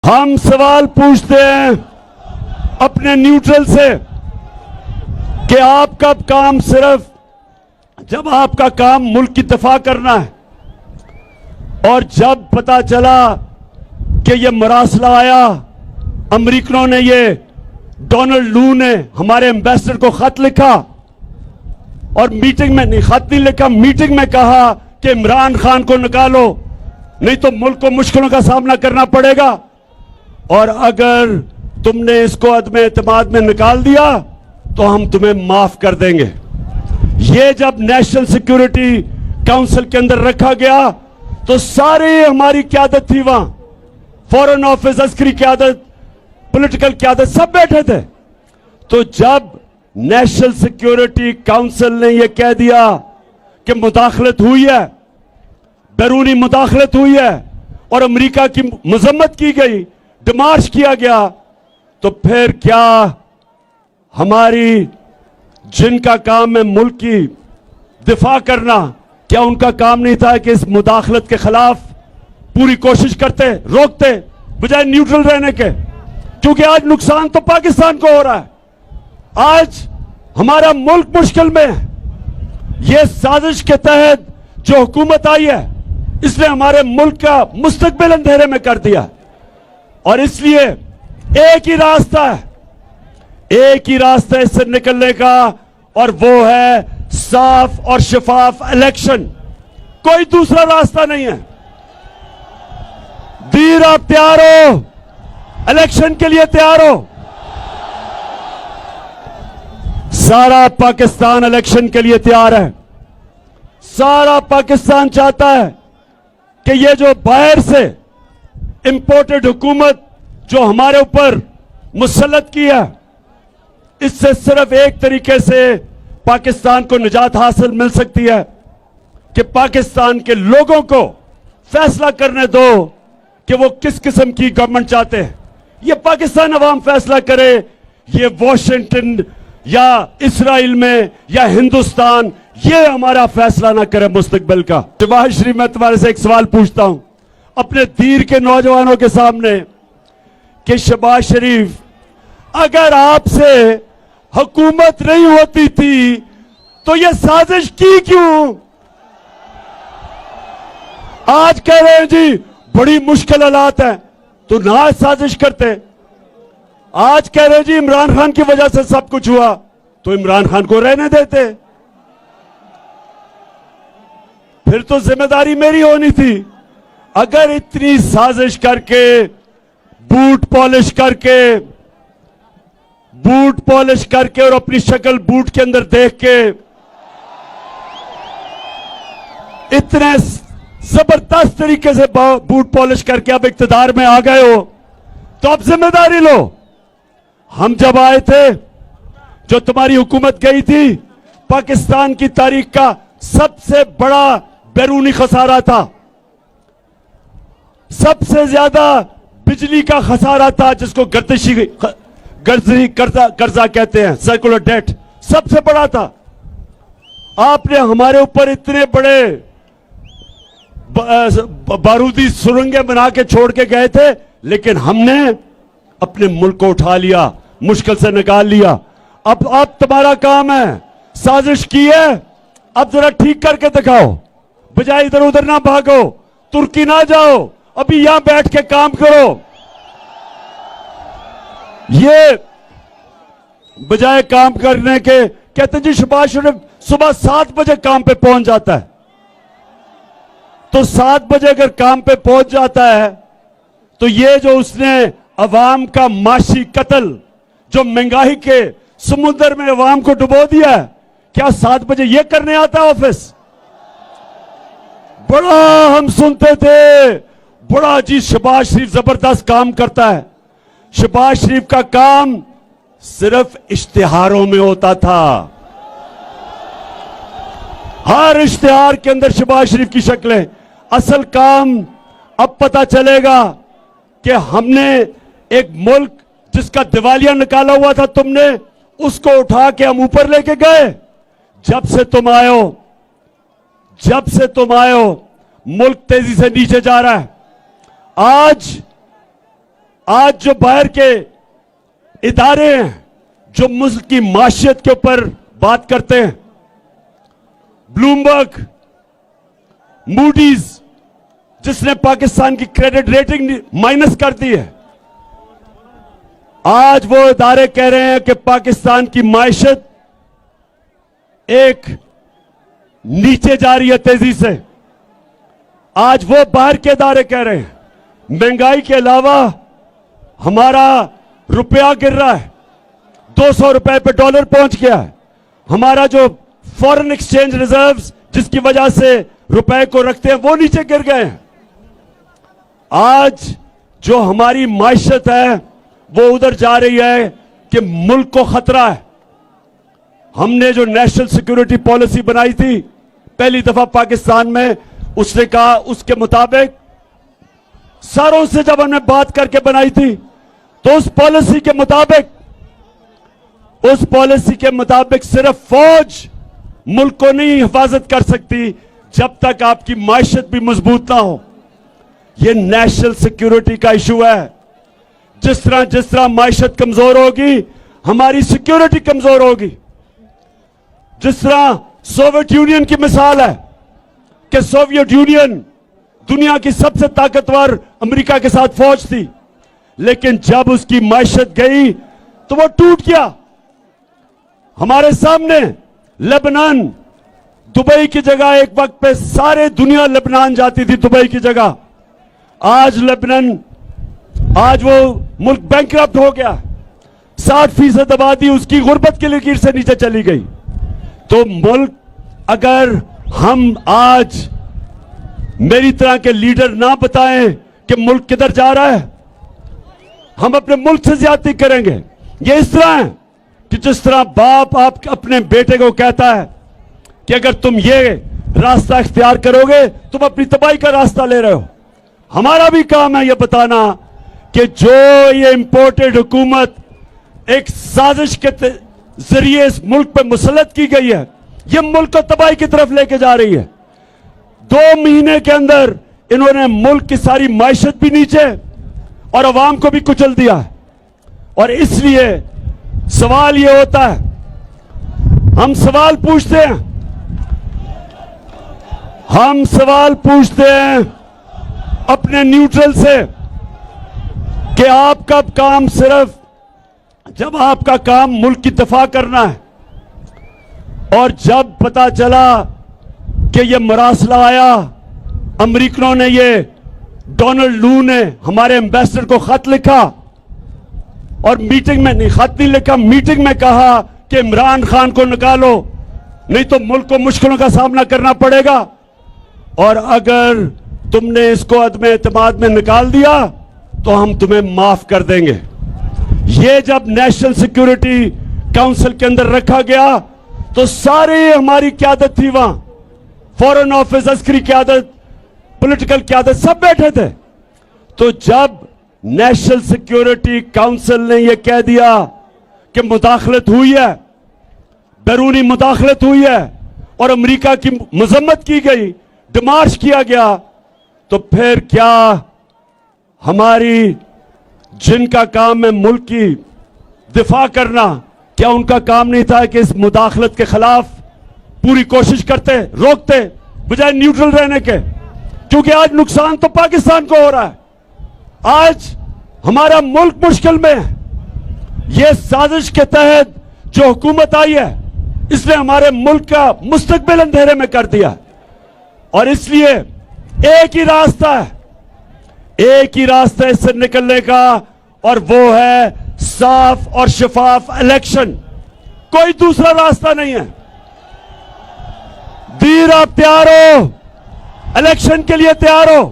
हम सवाल पूछते हैं अपने न्यूट्रल से कि आपका काम सिर्फ जब आपका काम मुल्क की दफा करना है और जब पता चला कि ये मरासला आया, अमेरिकनों ने ये डोनाल्ड लू ने हमारे एम्बेसडर को खत लिखा और मीटिंग में नहीं, खत नहीं लिखा, मीटिंग में कहा कि इमरान खान को निकालो नहीं तो मुल्क को मुश्किलों का सामना करना पड़ेगा, और अगर तुमने इसको अदम एतमाद में निकाल दिया तो हम तुम्हें माफ कर देंगे। ये जब नेशनल सिक्योरिटी काउंसिल के अंदर रखा गया तो सारी हमारी क्यादत थी वहां, फॉरेन ऑफिस, अस्करी क्यादत, पॉलिटिकल क्यादत, सब बैठे थे। तो जब नेशनल सिक्योरिटी काउंसिल ने यह कह दिया कि मुदाखलत हुई है, बैरूनी मुदाखलत हुई है और अमेरिका की मजम्मत की गई, डिमार्च किया गया, तो फिर क्या हमारी जिनका काम है मुल्क की दिफा करना, क्या उनका काम नहीं था कि इस मुदाखलत के खिलाफ पूरी कोशिश करते, रोकते, बजाय न्यूट्रल रहने के? क्योंकि आज नुकसान तो पाकिस्तान को हो रहा है, आज हमारा मुल्क मुश्किल में है। यह साजिश के तहत जो हुकूमत आई है इसने हमारे मुल्क का मुस्तकबिल अंधेरे में कर दिया, और इसलिए एक ही रास्ता है, एक ही रास्ता है इससे निकलने का, और वो है साफ और शफाफ इलेक्शन। कोई दूसरा रास्ता नहीं है। दीर, आप तैयार हो? इलेक्शन के लिए तैयार हो? सारा पाकिस्तान इलेक्शन के लिए तैयार है। सारा पाकिस्तान चाहता है कि ये जो बाहर से इंपोर्टेड हुकूमत जो हमारे ऊपर मुसल्लत की है, इससे सिर्फ एक तरीके से पाकिस्तान को निजात हासिल मिल सकती है कि पाकिस्तान के लोगों को फैसला करने दो कि वो किस किस्म की गवर्नमेंट चाहते हैं। ये पाकिस्तान अवाम फैसला करे, ये वॉशिंगटन या इस्राइल में या हिंदुस्तान ये हमारा फैसला ना करे मुस्तकबिल का। शहबाज शरीफ, मैं तुम्हारे से एक सवाल पूछता हूं अपने दीर के नौजवानों के सामने कि शहबाज शरीफ, अगर आपसे हुकूमत नहीं होती थी तो ये साजिश की क्यों? आज कह रहे हैं जी बड़ी मुश्किल हालात है, तो ना साजिश करते। आज कह रहे हैं जी इमरान खान की वजह से सब कुछ हुआ, तो इमरान खान को रहने देते। फिर तो जिम्मेदारी मेरी होनी थी। अगर इतनी साजिश करके, बूट पॉलिश करके और अपनी शक्ल बूट के अंदर देख के इतने जबरदस्त तरीके से बूट पॉलिश करके अब इक्तिदार में आ गए हो, तो अब जिम्मेदारी लो। हम जब आए थे, जो तुम्हारी हुकूमत गई थी, पाकिस्तान की तारीख का सबसे बड़ा बैरूनी खसारा था, सबसे ज्यादा बिजली का खसारा था, जिसको गर्जी कर्जा कहते हैं, सर्कुलर डेट, सबसे बड़ा था। आपने हमारे ऊपर इतने बड़े बारूदी सुरंगें बना के छोड़ के गए थे, लेकिन हमने अपने मुल्क को उठा लिया, मुश्किल से निकाल लिया। अब तुम्हारा काम है, साजिश की है, अब जरा ठीक करके दिखाओ, बजाय इधर उधर ना भागो, तुर्की ना जाओ, अभी यहां बैठ के काम करो। ये बजाय काम करने के कहते जी शहबाज शरीफ सुबह 7 बजे काम पे पहुंच जाता है, तो 7 बजे अगर काम पे पहुंच जाता है तो ये जो उसने अवाम का माशी कत्ल, जो महंगाई के समुद्र में अवाम को डुबो दिया है, क्या 7 बजे ये करने आता है ऑफिस? बड़ा हम सुनते थे, बड़ा जी शहबाज शरीफ जबरदस्त काम करता है। शहबाज शरीफ का काम सिर्फ इश्तिहारों में होता था, हर इश्तिहार के अंदर शहबाज शरीफ की शक्लें। असल काम अब पता चलेगा कि हमने एक मुल्क जिसका दिवालिया निकाला हुआ था तुमने, उसको उठा के हम ऊपर लेके गए। जब से तुम आए हो मुल्क तेजी से नीचे जा रहा है। आज आज जो बाहर के इदारे हैं जो मुल्क की माशियत के ऊपर बात करते हैं, ब्लूमबर्ग, मूडीज, जिसने पाकिस्तान की क्रेडिट रेटिंग माइनस कर दी है, आज वो इदारे कह रहे हैं कि पाकिस्तान की माइशत एक नीचे जा रही है तेजी से। आज वो बाहर के इदारे कह रहे हैं महंगाई के अलावा हमारा रुपया गिर रहा है, 200 रुपए पे डॉलर पहुंच गया है। हमारा जो फॉरेन एक्सचेंज रिजर्व्स जिसकी वजह से रुपए को रखते हैं वो नीचे गिर गए हैं। आज जो हमारी माइशत है वो उधर जा रही है कि मुल्क को खतरा है। हमने जो नेशनल सिक्योरिटी पॉलिसी बनाई थी पहली दफा पाकिस्तान में, उसने कहा उसके मुताबिक सारों से जब हमने बात करके बनाई थी तो उस पॉलिसी के मुताबिक सिर्फ फौज मुल्क को नहीं हिफाजत कर सकती जब तक आपकी माइशत भी मजबूत ना हो। यह नेशनल सिक्योरिटी का इशू है। जिस तरह माइशत कमजोर होगी हमारी सिक्योरिटी कमजोर होगी। जिस तरह सोवियत यूनियन की मिसाल है कि सोवियत यूनियन दुनिया की सबसे ताकतवर अमेरिका के साथ फौज थी, लेकिन जब उसकी माइशत गई तो वो टूट गया। हमारे सामने लेबनान, दुबई की जगह एक वक्त पे सारे दुनिया लेबनान जाती थी दुबई की जगह। आज लेबनान, आज वो मुल्क बैंकरप्ट हो गया। 60% आबादी उसकी गुर्बत की लकीर से नीचे चली गई। तो मुल्क, अगर हम आज मेरी तरह के लीडर ना बताएं कि मुल्क किधर जा रहा है, हम अपने मुल्क से ज्यादती करेंगे। ये इस तरह है कि जिस तरह बाप आप अपने बेटे को कहता है कि अगर तुम ये रास्ता इख्तियार करोगे तुम अपनी तबाही का रास्ता ले रहे हो। हमारा भी काम है यह बताना कि जो ये इंपोर्टेड हुकूमत एक साजिश के जरिए इस मुल्क पर मुसल्लत की गई है, यह मुल्क को तबाही की तरफ लेके जा रही है। 2 महीने के अंदर इन्होंने मुल्क की सारी माइशत भी नीचे और अवाम को भी कुचल दिया है। और इसलिए सवाल यह होता है, हम सवाल पूछते हैं अपने न्यूट्रल से कि आपका काम सिर्फ जब आपका काम मुल्क की दफा करना है, और जब पता चला कि यह मरासला आया, अमरीकनों ने, ये डोनाल्ड लू ने हमारे एम्बेसडर को खत लिखा और मीटिंग में नहीं, खत नहीं लिखा, मीटिंग में कहा कि इमरान खान को निकालो नहीं तो मुल्क को मुश्किलों का सामना करना पड़ेगा, और अगर तुमने इसको अदम एतमाद में निकाल दिया तो हम तुम्हें माफ कर देंगे। ये जब नेशनल सिक्योरिटी काउंसिल के अंदर रखा गया तो सारी हमारी क्यादत थी वहां, फॉरेन ऑफिस, अस्करी क्यादत, पॉलिटिकल क्यादत, सब बैठे थे। तो जब नेशनल सिक्योरिटी काउंसिल ने यह कह दिया कि मुदाखलत हुई है, बैरूनी मुदाखलत हुई है और अमेरिका की मजम्मत की गई, डिमार्च किया गया, तो फिर क्या हमारी जिनका काम है मुल्क की दिफा करना, क्या उनका काम नहीं था कि इस मुदाखलत के खिलाफ पूरी कोशिश करते, रोकते, बजाय न्यूट्रल रहने के? क्योंकि आज नुकसान तो पाकिस्तान को हो रहा है, आज हमारा मुल्क मुश्किल में है। यह साजिश के तहत जो हुकूमत आई है इसने हमारे मुल्क का मुस्तकबिल अंधेरे में कर दिया, और इसलिए एक ही रास्ता है इससे निकलने का, और वो है साफ और शफाफ इलेक्शन। कोई दूसरा रास्ता नहीं है। दीर, आप तैयार हो? इलेक्शन के लिए तैयार हो?